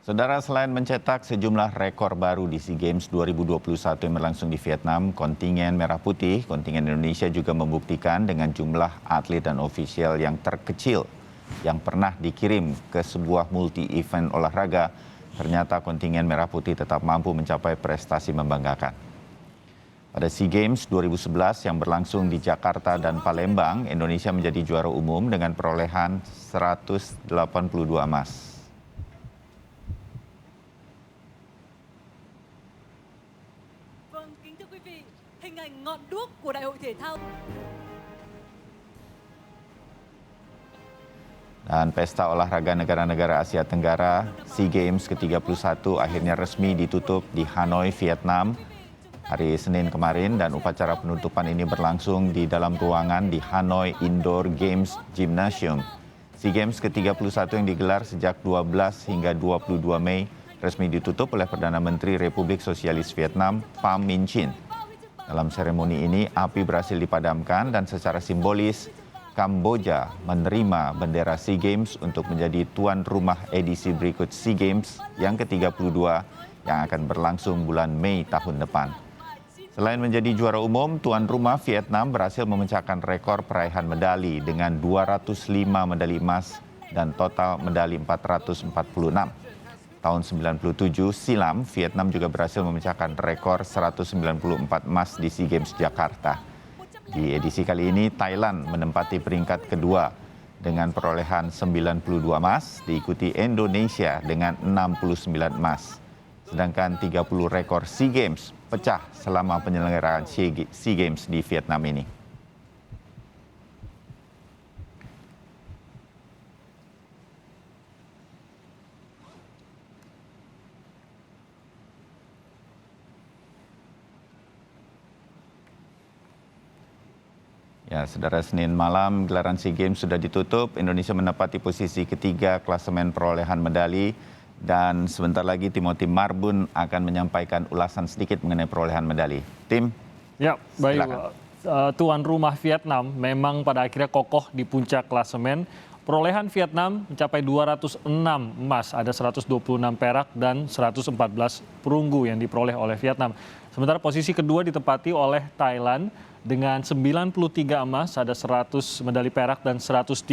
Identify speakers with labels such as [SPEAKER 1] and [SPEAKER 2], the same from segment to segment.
[SPEAKER 1] Saudara, selain mencetak sejumlah rekor baru di SEA Games 2021 yang berlangsung di Vietnam, kontingen Merah Putih, kontingen Indonesia juga membuktikan dengan jumlah atlet dan ofisial yang terkecil yang pernah dikirim ke sebuah multi-event olahraga, ternyata kontingen Merah Putih tetap mampu mencapai prestasi membanggakan. Pada SEA Games 2011 yang berlangsung di Jakarta dan Palembang, Indonesia menjadi juara umum dengan perolehan 182 emas.
[SPEAKER 2] Kính thưa quý vị, hình ảnh ngọn đuốc của Đại hội Thể thao.
[SPEAKER 1] Dan pesta olahraga negara-negara Asia Tenggara SEA Games ke-31 akhirnya resmi ditutup di Hanoi, Vietnam hari Senin kemarin, dan upacara penutupan ini berlangsung di dalam ruangan di Hanoi Indoor Games Gymnasium. SEA Games ke-31 yang digelar sejak 12 hingga 22 Mei resmi ditutup oleh Perdana Menteri Republik Sosialis Vietnam, Pham Minh Chinh. Dalam seremoni ini, api berhasil dipadamkan dan secara simbolis Kamboja menerima bendera SEA Games untuk menjadi tuan rumah edisi berikut SEA Games yang ke-32 yang akan berlangsung bulan Mei tahun depan. Selain menjadi juara umum, tuan rumah Vietnam berhasil memecahkan rekor peraihan medali dengan 205 medali emas dan total medali 446. Tahun 97 silam, Vietnam juga berhasil memecahkan rekor 194 emas di SEA Games Jakarta. Di edisi kali ini, Thailand menempati peringkat kedua dengan perolehan 92 emas, diikuti Indonesia dengan 69 emas. Sedangkan 30 rekor SEA Games pecah selama penyelenggaraan SEA Games di Vietnam ini. Ya, saudara, Senin malam gelaran SEA Games sudah ditutup. Indonesia menempati posisi ketiga klasemen perolehan medali. Dan sebentar lagi Timothy Marbun akan menyampaikan ulasan sedikit mengenai perolehan medali. Tim?
[SPEAKER 3] Ya, baik. Tuan rumah Vietnam memang pada akhirnya kokoh di puncak klasemen. Perolehan Vietnam mencapai 206 emas, ada 126 perak dan 114 perunggu yang diperoleh oleh Vietnam. Sementara posisi kedua ditempati oleh Thailand dengan 93 emas, ada 100 medali perak dan 136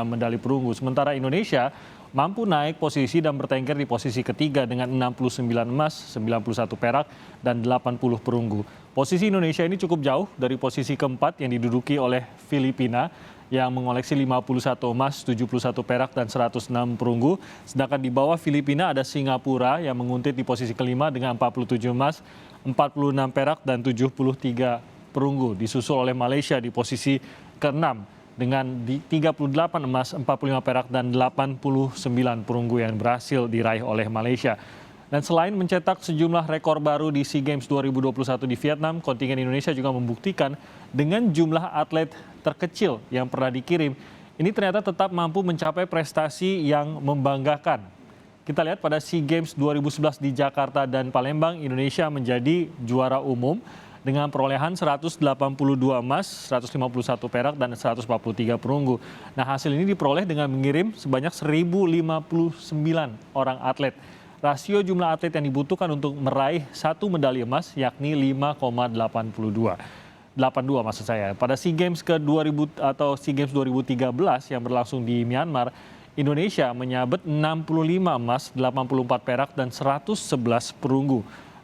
[SPEAKER 3] medali perunggu. Sementara Indonesia mampu naik posisi dan bertengger di posisi ketiga dengan 69 emas, 91 perak, dan 80 perunggu. Posisi Indonesia ini cukup jauh dari posisi keempat yang diduduki oleh Filipina yang mengoleksi 51 emas, 71 perak, dan 106 perunggu. Sedangkan di bawah Filipina ada Singapura yang menguntit di posisi kelima dengan 47 emas, 46 perak, dan 73 perunggu. Disusul oleh Malaysia di posisi ke-6 dengan 38 emas, 45 perak, dan 89 perunggu yang berhasil diraih oleh Malaysia. Dan selain mencetak sejumlah rekor baru di SEA Games 2021 di Vietnam, kontingen Indonesia juga membuktikan dengan jumlah atlet terkecil yang pernah dikirim, ini ternyata tetap mampu mencapai prestasi yang membanggakan. Kita lihat pada SEA Games 2011 di Jakarta dan Palembang, Indonesia menjadi juara umum dengan perolehan 182 emas, 151 perak, dan 143 perunggu. Nah, hasil ini diperoleh dengan mengirim sebanyak 1.059 orang atlet. Rasio jumlah atlet yang dibutuhkan untuk meraih satu medali emas yakni 5,82. 82 maksud saya. Pada SEA Games ke-2000 atau SEA Games 2013 yang berlangsung di Myanmar, Indonesia menyabet 65 emas, 84 perak, dan 111 perunggu.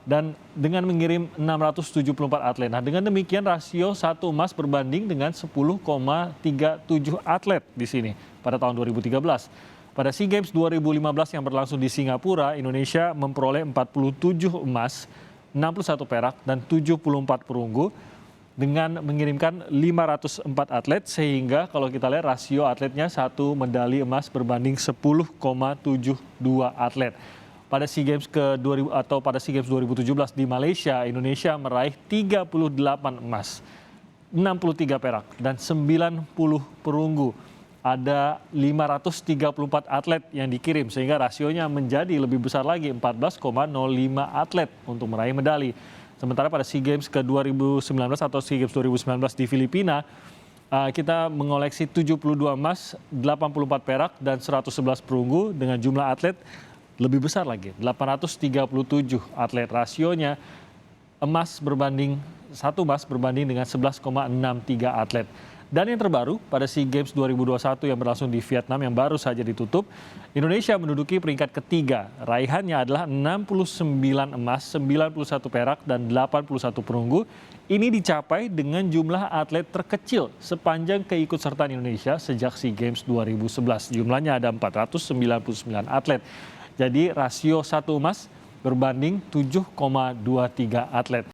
[SPEAKER 3] Dan dengan mengirim 674 atlet. Nah, dengan demikian rasio satu emas berbanding dengan 10,37 atlet di sini pada tahun 2013. Pada SEA Games 2015 yang berlangsung di Singapura, Indonesia memperoleh 47 emas, 61 perak, dan 74 perunggu dengan mengirimkan 504 atlet, sehingga kalau kita lihat rasio atletnya satu medali emas berbanding 10,72 atlet. Pada SEA Games pada SEA Games 2017 di Malaysia, Indonesia meraih 38 emas, 63 perak, dan 90 perunggu. Ada 534 atlet yang dikirim, sehingga rasionya menjadi lebih besar lagi, 14,05 atlet untuk meraih medali. Sementara pada SEA Games ke-2019 atau SEA Games 2019 di Filipina, kita mengoleksi 72 emas, 84 perak, dan 111 perunggu dengan jumlah atlet lebih besar lagi, 837 atlet. Rasionya satu emas berbanding dengan 11,63 atlet. Dan yang terbaru, pada SEA Games 2021 yang berlangsung di Vietnam yang baru saja ditutup, Indonesia menduduki peringkat ketiga. Raihannya adalah 69 emas, 91 perak, dan 81 perunggu. Ini dicapai dengan jumlah atlet terkecil sepanjang keikutsertaan Indonesia sejak SEA Games 2011. Jumlahnya ada 499 atlet. Jadi rasio satu emas berbanding 7,23 atlet.